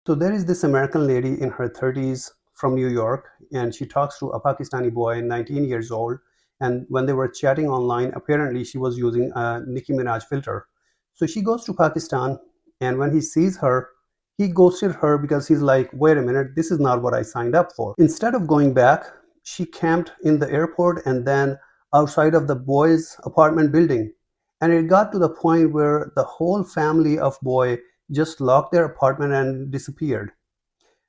So there is this American lady in her 30s from New York, and she talks to a Pakistani boy, 19 years old. And when they were chatting online, apparently she was using a Nicki Minaj filter. So she goes to Pakistan, and when he sees her, he ghosted her because he's like, wait a minute, this is not what I signed up for. Instead of going back, she camped in the airport and then outside of the boy's apartment building. And it got to the point where the whole family of boy just locked their apartment and disappeared.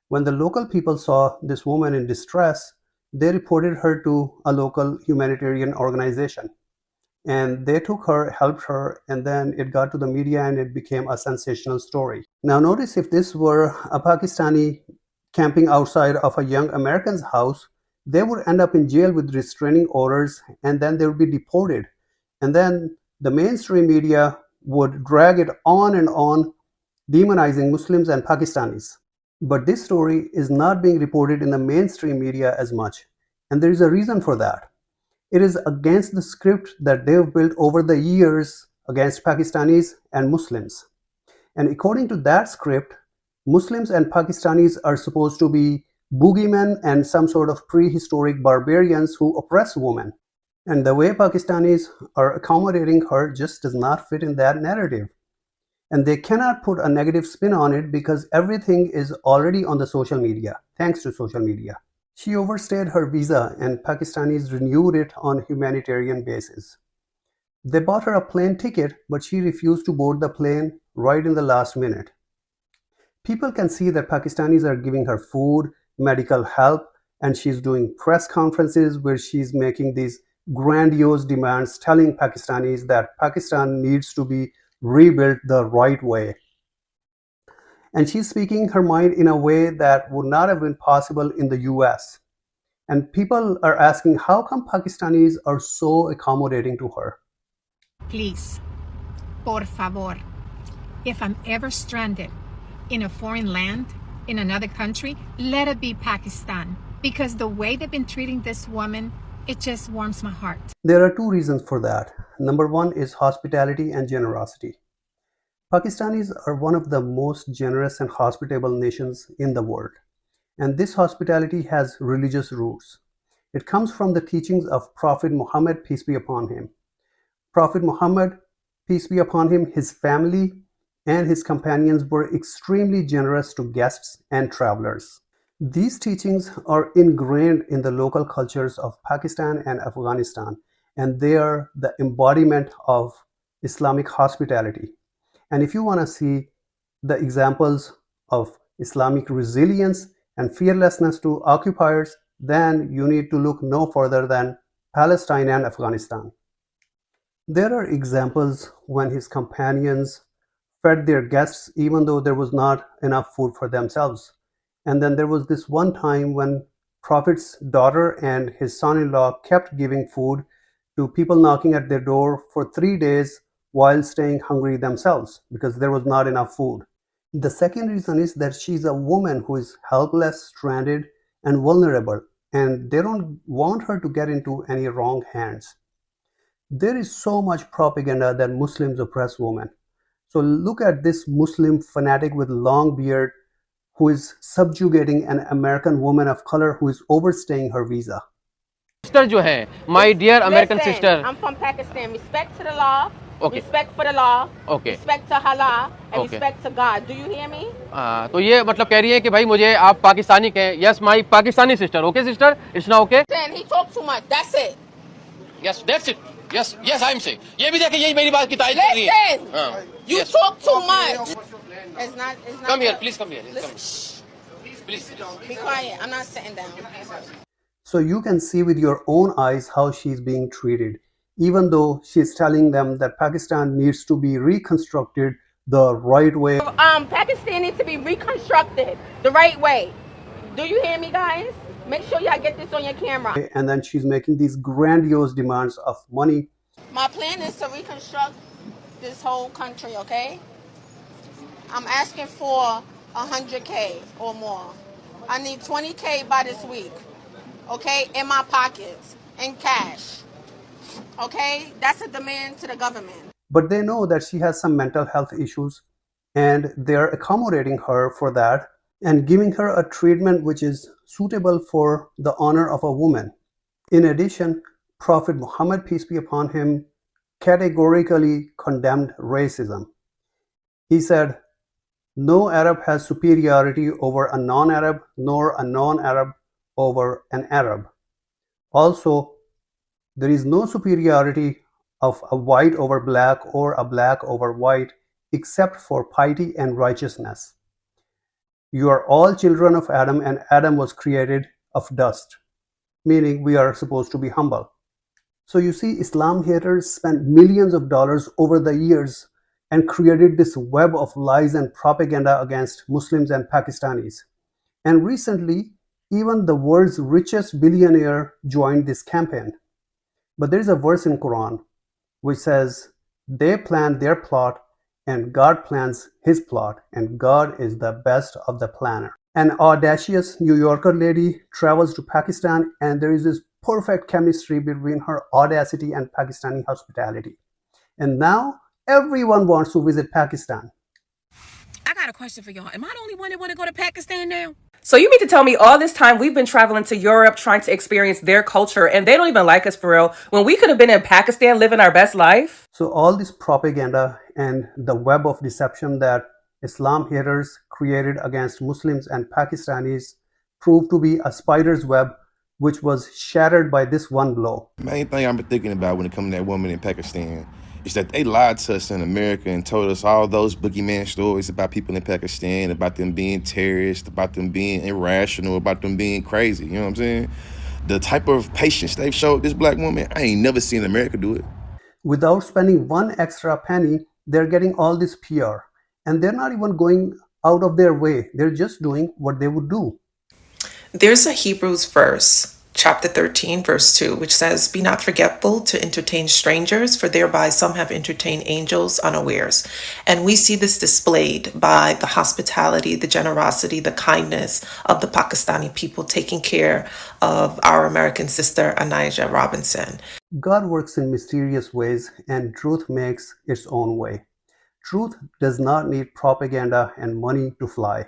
When the local people saw this woman in distress, they reported her to a local humanitarian organization. And they took her, helped her, and then it got to the media and it became a sensational story. Now, notice if this were a Pakistani camping outside of a young American's house, they would end up in jail with restraining orders and then they would be deported. And then the mainstream media would drag it on, demonizing Muslims and Pakistanis. But this story is not being reported in the mainstream media as much, and there is a reason for that. It is against the script that they've built over the years against Pakistanis and Muslims. And according to that script, Muslims and Pakistanis are supposed to be boogeymen and some sort of prehistoric barbarians who oppress women. And the way Pakistanis are accommodating her just does not fit in that narrative. And they cannot put a negative spin on it because everything is already on the social media, thanks to social media. She overstayed her visa and Pakistanis renewed it on a humanitarian basis. They bought her a plane ticket, but she refused to board the plane right in the last minute. People can see that Pakistanis are giving her food, medical help, and she's doing press conferences where she's making these grandiose demands, telling Pakistanis that Pakistan needs to be rebuilt the right way. And she's speaking her mind in a way that would not have been possible in the US. And people are asking how come Pakistanis are so accommodating to her. Please, por favor, if I'm ever stranded in a foreign land, in another country, let it be Pakistan. Because the way they've been treating this woman, it just warms my heart. There are two reasons for that. Number one is hospitality and generosity. Pakistanis are one of the most generous and hospitable nations in the world. And this hospitality has religious roots. It comes from the teachings of Prophet Muhammad, peace be upon him. Prophet Muhammad, peace be upon him, his family, and his companions were extremely generous to guests and travelers. These teachings are ingrained in the local cultures of Pakistan and Afghanistan, and they are the embodiment of Islamic hospitality. And if you want to see the examples of Islamic resilience and fearlessness to occupiers, then you need to look no further than Palestine and Afghanistan. There are examples when his companions fed their guests even though there was not enough food for themselves. And then there was this one time when Prophet's daughter and his son-in-law kept giving food to people knocking at their door for 3 days while staying hungry themselves because there was not enough food. The second reason is that she's a woman who is helpless, stranded, and vulnerable, and they don't want her to get into any wrong hands. There is so much propaganda that Muslims oppress women. So look at this Muslim fanatic with long beard who is subjugating an American woman of color who is overstaying her visa. Sister जो है, my dear American Listen, sister. I'm from Pakistan. Respect to the law. Okay. Respect for the law. Okay. Respect to Allah. And Okay. respect to God. Do you hear me? तो ये मतलब कह रही है कि भाई मुझे आप पाकिस्तानी कहें. Yes, my Pakistani sister. Okay, sister? It's now okay? Listen, he talk too much. That's it. Yes, that's it. Yes, yes, I'm saying. ये भी देखिए यही मेरी बात की तारीफ कर रही है. Listen, you talk too much. It's not. Come here, that. please come here. Listen, Please. be quiet. I'm not sitting down. So you can see with your own eyes how she's being treated, even though she's telling them that Pakistan needs to be reconstructed the right way. Pakistan needs to be reconstructed the right way. Do you hear me, guys? Make sure y'all get this on your camera. And then she's making these grandiose demands of money. My plan is to reconstruct this whole country, okay? I'm asking for 100K or more. I need 20K by this week, okay? In my pockets, in cash, okay? That's a demand to the government. But they know that she has some mental health issues and they're accommodating her for that and giving her a treatment which is suitable for the honor of a woman. In addition, Prophet Muhammad, peace be upon him, categorically condemned racism. He said, "No Arab has superiority over a non-Arab, nor a non-Arab over an Arab." Also, there is no superiority of a white over black or a black over white except for piety and righteousness. You are all children of Adam, and Adam was created of dust, meaning we are supposed to be humble. So you see, Islam haters spent millions of dollars over the years and created this web of lies and propaganda against Muslims and Pakistanis. And recently, even the world's richest billionaire joined this campaign. But there is a verse in Quran which says, "They plan their plot and God plans his plot, and God is the best of the planner." An audacious New Yorker lady travels to Pakistan, and there is this perfect chemistry between her audacity and Pakistani hospitality. And now everyone wants to visit Pakistan. I got a question for y'all. Am I the only one that want to go to Pakistan now? So you mean to tell me all this time we've been traveling to Europe trying to experience their culture and they don't even like us for real when we could have been in Pakistan living our best life? So all this propaganda and the web of deception that Islam haters created against Muslims and Pakistanis proved to be a spider's web which was shattered by this one blow. Main thing I've been thinking about when it comes to that woman in Pakistan is that they lied to us in America and told us all those boogeyman stories about people in Pakistan, about them being terrorists, about them being irrational, about them being crazy. You know what I'm saying? The type of patience they've showed this black woman, I ain't never seen America do it. Without spending one extra penny, they're getting all this PR. And they're not even going out of their way. They're just doing what they would do. There's a Hebrews verse, chapter 13, verse 2, which says, "Be not forgetful to entertain strangers, for thereby some have entertained angels unawares." And we see this displayed by the hospitality, the generosity, the kindness of the Pakistani people taking care of our American sister, Anijah Robinson. God works in mysterious ways, and truth makes its own way. Truth does not need propaganda and money to fly.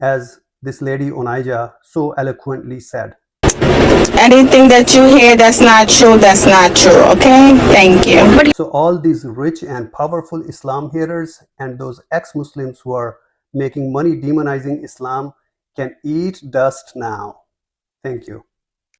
As this lady Onijah so eloquently said. Anything that you hear that's not true, okay? Thank you. So all these rich and powerful Islam haters and those ex-Muslims who are making money demonizing Islam can eat dust now. Thank you.